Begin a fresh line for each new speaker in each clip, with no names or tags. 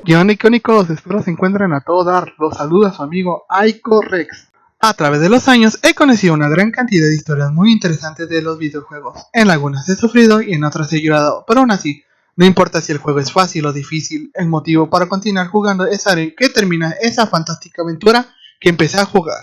¿Qué onda, icónicos? Espero se encuentren a todo dar. Los saluda su amigo Icorex. A través de los años he conocido una gran cantidad de historias muy interesantes de los videojuegos. En algunas he sufrido y en otras he llorado, pero aún así, no importa si el juego es fácil o difícil, el motivo para continuar jugando es saber que termina esa fantástica aventura que empecé a jugar.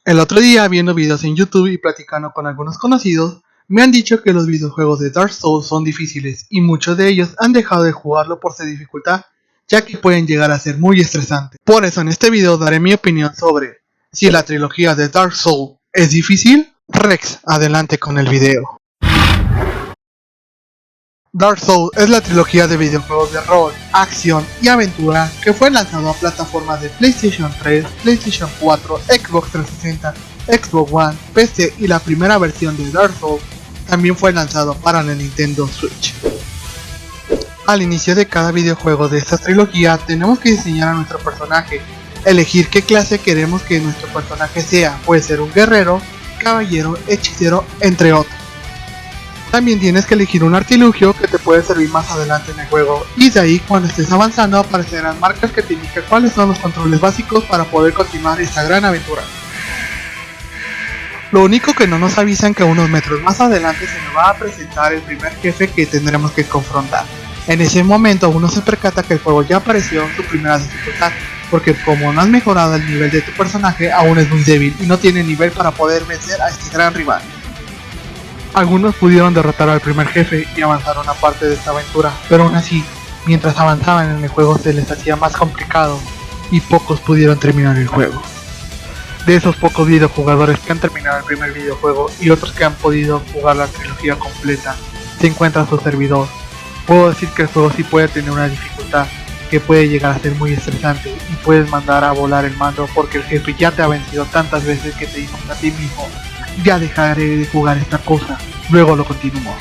El otro día, viendo videos en YouTube y platicando con algunos conocidos, me han dicho que los videojuegos de Dark Souls son difíciles y muchos de ellos han dejado de jugarlo por su dificultad, ya que pueden llegar a ser muy estresantes. Por eso en este video daré mi opinión sobre si la trilogía de Dark Souls es difícil. Rex, adelante con el video. Dark Souls es la trilogía de videojuegos de rol, acción y aventura que fue lanzado a plataformas de PlayStation 3, PlayStation 4, Xbox 360, Xbox One, PC y la primera versión de Dark Souls también fue lanzado para la Nintendo Switch. Al inicio de cada videojuego de esta trilogía tenemos que diseñar a nuestro personaje, elegir qué clase queremos que nuestro personaje sea, puede ser un guerrero, caballero, hechicero, entre otros. También tienes que elegir un artilugio que te puede servir más adelante en el juego, y de ahí cuando estés avanzando aparecerán marcas que te indican cuáles son los controles básicos para poder continuar esta gran aventura. Lo único que no nos avisan que unos metros más adelante se nos va a presentar el primer jefe que tendremos que confrontar. En ese momento uno se percata que el juego ya apareció en su primera dificultad, porque como no has mejorado el nivel de tu personaje aún es muy débil y no tiene nivel para poder vencer a este gran rival. Algunos pudieron derrotar al primer jefe y avanzaron a parte de esta aventura, pero aún así, mientras avanzaban en el juego se les hacía más complicado y pocos pudieron terminar el juego. De esos pocos videojugadores que han terminado el primer videojuego y otros que han podido jugar la trilogía completa, se encuentra su servidor. Puedo decir que el juego sí puede tener una dificultad que puede llegar a ser muy estresante y puedes mandar a volar el mando porque el jefe ya te ha vencido tantas veces que te dices a ti mismo: ya dejaré de jugar esta cosa, luego lo continúo.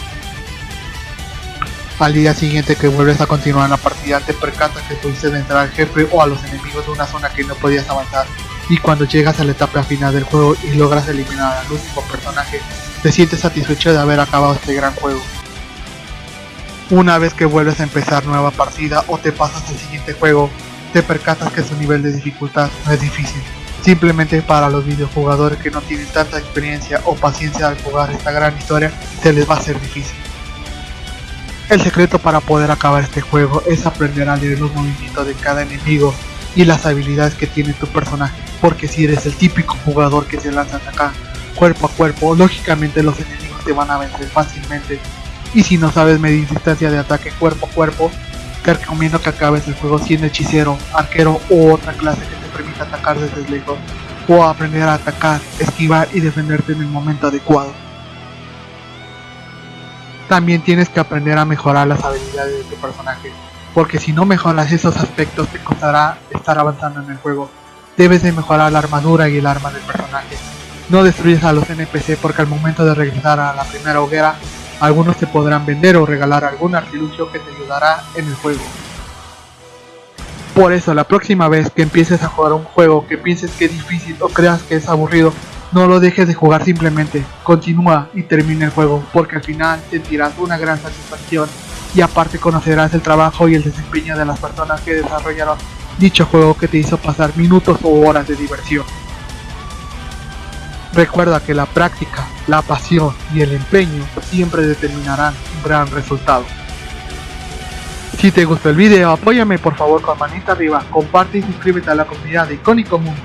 Al día siguiente que vuelves a continuar la partida te percatas que pudiste vencer al jefe o a los enemigos de una zona que no podías avanzar, y cuando llegas a la etapa final del juego y logras eliminar al último personaje, te sientes satisfecho de haber acabado este gran juego. Una vez que vuelves a empezar nueva partida o te pasas al siguiente juego, te percatas que su nivel de dificultad no es difícil. Simplemente para los videojugadores que no tienen tanta experiencia o paciencia al jugar esta gran historia, se les va a hacer difícil. El secreto para poder acabar este juego es aprender a leer los movimientos de cada enemigo y las habilidades que tiene tu personaje, porque si eres el típico jugador que se lanza a atacar cuerpo a cuerpo, lógicamente los enemigos te van a vencer fácilmente, y si no sabes medir distancia de ataque cuerpo a cuerpo, te recomiendo que acabes el juego siendo hechicero, arquero u otra clase que te permita atacar desde lejos, o aprender a atacar, esquivar y defenderte en el momento adecuado. También tienes que aprender a mejorar las habilidades de tu personaje, porque si no mejoras esos aspectos te costará estar avanzando en el juego. Debes de mejorar la armadura y el arma del personaje. No destruyes a los NPC porque al momento de regresar a la primera hoguera, algunos te podrán vender o regalar algún artilugio que te ayudará en el juego. Por eso la próxima vez que empieces a jugar un juego que pienses que es difícil o creas que es aburrido, no lo dejes de jugar, simplemente continúa y termina el juego, porque al final sentirás una gran satisfacción y aparte conocerás el trabajo y el desempeño de las personas que desarrollaron dicho juego que te hizo pasar minutos o horas de diversión. Recuerda que la práctica, la pasión y el empeño siempre determinarán un gran resultado. Si te gustó el video, apóyame por favor con manita arriba, comparte y suscríbete a la comunidad de Icónico Mundo.